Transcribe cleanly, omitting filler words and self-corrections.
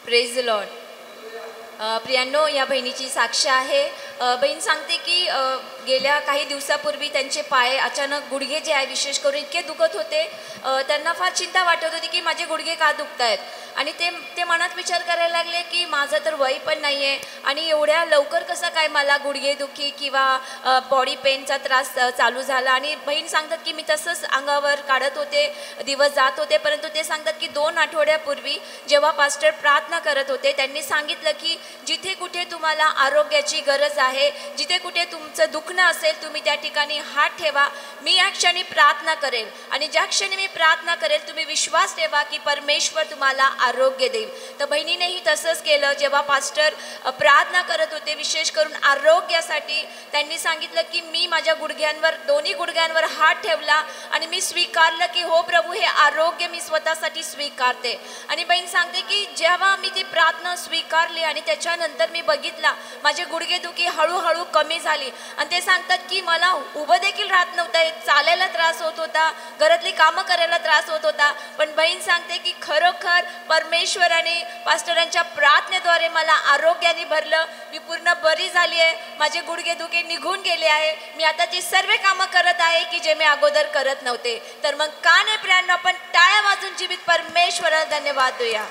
Praise the Lord. प्रियांनो, या बहिणीची साक्ष आहे. बहीण सांगते की गेल्या काही दिवसापूर्वी त्यांचे पाय अचानक गुडघे जे आहे विशेष करून इतके दुखत होते. त्यांना फार चिंता वाटत होती की माझे गुडघे का दुखत आहेत. आणि ते मनात विचार करायला लागले की माझं तर वय पण नाही आहे आणि एवढ्या लवकर कसं काय मला गुडघेदुखी किंवा बॉडी पेनचा त्रास चालू झाला. आणि बहीण सांगतात की मी तसंच अंगावर काढत होते, दिवस जात होते. परंतु ते सांगतात की 2 आठवड्यापूर्वी जेव्हा पास्टर प्रार्थना करत होते त्यांनी सांगितलं की जिथे कुठे तुम्हाला आरोग्याची गरज आहे, जिथे कुठे तुमचं दुखणं असेल तुम्ही त्या ठिकाणी हात ठेवा. मी या क्षणी प्रार्थना करेल आणि ज्या क्षणी मी प्रार्थना करेल तुम्ही विश्वास ठेवा की परमेश्वर तुम्हाला आरोग्य देईल. तर बहिणीनेही तसंच केलं. जेव्हा पास्टर प्रार्थना करत होते विशेष करून आरोग्यासाठी, त्यांनी सांगितलं की मी माझ्या गुडघ्यांवर, दोन्ही गुडघ्यांवर हात ठेवला आणि मी स्वीकारलं की हो प्रभू, हे आरोग्य मी स्वतःसाठी स्वीकारते. आणि बहीण सांगते की जेव्हा मी ती प्रार्थना स्वीकारली आणि त्याच्यानंतर मी बघितला माझे गुडघेदुखी हळूहळू कमी झाली. आणि ते सांगतात की मला उभं देखील राहत नव्हतं, चालायला त्रास होत होता, घरातली कामं करायला त्रास होत होता. पण बहीण सांगते की खरोखर परमेश्वराने पास्टरांच्या प्रार्थनेद्वारे मला आरोग्याने भरलं. मी पूर्ण बरी झाली आहे, माझे गुडघेदुखी निघून गेले आहे. मी आता जी सर्व कामं करत आहे की जे मी अगोदर करत नव्हते. तर मग का नाही प्रियांनो, आपण टाळ्या वाजून जीवित परमेश्वराला धन्यवाद देऊया.